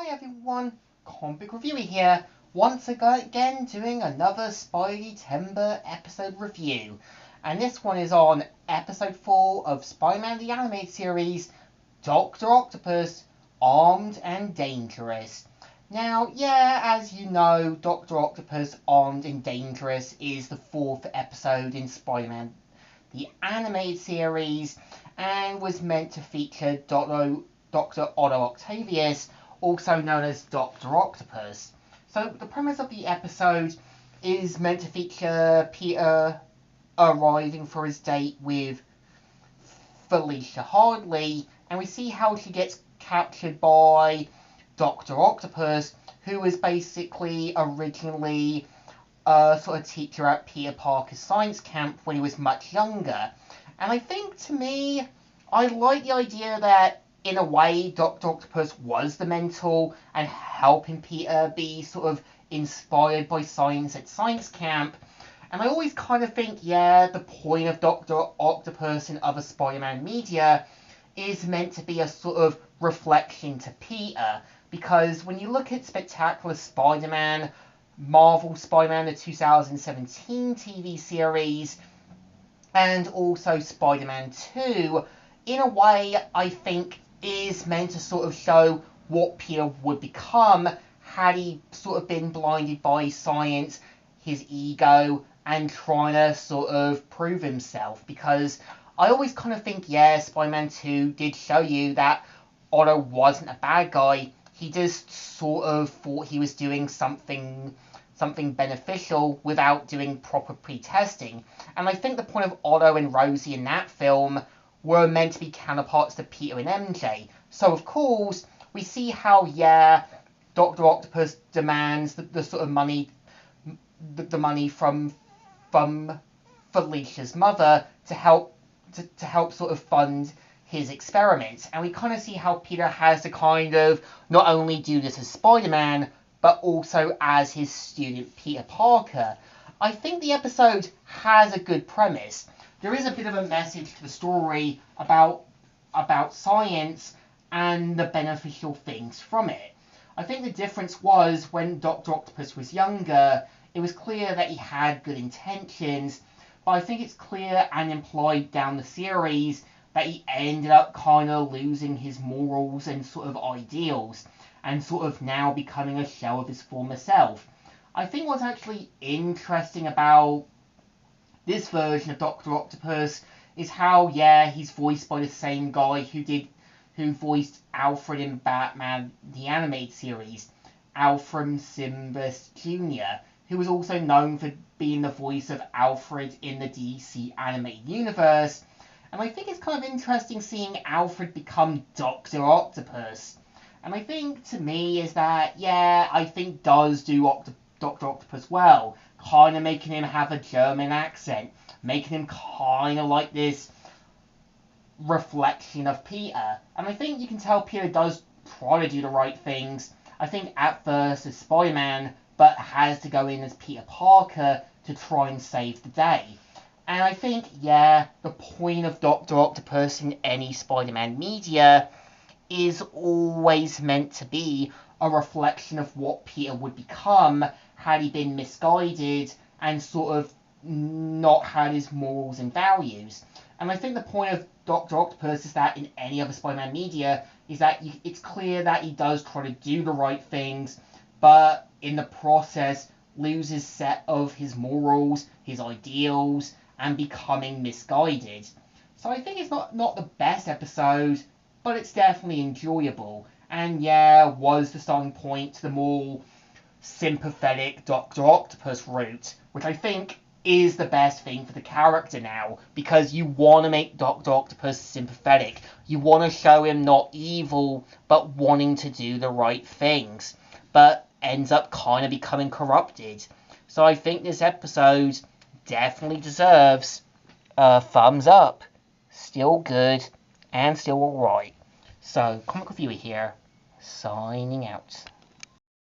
Hi everyone, Comic Reviewer here, once again doing another Spidey-tember episode review. And this one is on episode 4 of Spider-Man the Animated Series, Dr. Octopus, Armed and Dangerous. Now, yeah, as you know, Dr. Octopus, Armed and Dangerous is the 4th episode in Spider-Man the Animated Series, and was meant to feature Dr. Otto Octavius, also known as Dr. Octopus. So the premise of the episode is meant to feature Peter arriving for his date with Felicia Hartley, and we see how she gets captured by Dr. Octopus, who was basically originally a sort of teacher at Peter Parker's science camp when he was much younger. And I think, to me, I like the idea that in a way, Dr. Octopus was the mentor and helping Peter be sort of inspired by science at science camp. And I always kind of think, yeah, the point of Dr. Octopus and other Spider-Man media is meant to be a sort of reflection to Peter. Because when you look at Spectacular Spider-Man, Marvel Spider-Man, the 2017 TV series, and also Spider-Man 2, in a way, I think is meant to sort of show what Peter would become had he sort of been blinded by science, his ego, and trying to sort of prove himself. Because I always kind of think, yeah, Spider-Man 2 did show you that Otto wasn't a bad guy. He just sort of thought he was doing something beneficial without doing proper pre-testing. And I think the point of Otto and Rosie in that film were meant to be counterparts to Peter and MJ. So, of course, we see how, yeah, Dr. Octopus demands the sort of money, the money from Felicia's mother to help sort of fund his experiments. And we kind of see how Peter has to kind of not only do this as Spider-Man, but also as his student Peter Parker. I think the episode has a good premise. There is a bit of a message to the story about science and the beneficial things from it. I think the difference was when Dr. Octopus was younger, it was clear that he had good intentions, but I think it's clear and implied down the series that he ended up kind of losing his morals and sort of ideals, and sort of now becoming a shell of his former self. I think what's actually interesting about this version of Dr. Octopus is how, yeah, he's voiced by the same guy who voiced Alfred in Batman the Animated Series, Alfred Simbus Jr., who was also known for being the voice of Alfred in the DC Animated Universe. And I think it's kind of interesting seeing Alfred become Dr. Octopus. And I think, to me, is that, yeah, I think does do Dr. Octopus well. Kind of making him have a German accent. Making him kind of like this reflection of Peter. And I think you can tell Peter does try to do the right things. I think at first as Spider-Man, but has to go in as Peter Parker to try and save the day. And I think, yeah, the point of Dr. Octopus in any Spider-Man media is always meant to be a reflection of what Peter would become had he been misguided and sort of not had his morals and values. And I think the point of Dr. Octopus is that in any other Spider-Man media is that it's clear that he does try to do the right things, but in the process loses set of his morals, his ideals, and becoming misguided. So I think it's not the best episode, but it's definitely enjoyable. And yeah, was the starting point to the more sympathetic Dr. Octopus route, which I think is the best thing for the character now, because you want to make Dr. Octopus sympathetic. You want to show him not evil, but wanting to do the right things, but ends up kind of becoming corrupted. So I think this episode definitely deserves a thumbs up. Still good and still alright. So, Comic Reviewer here, signing out.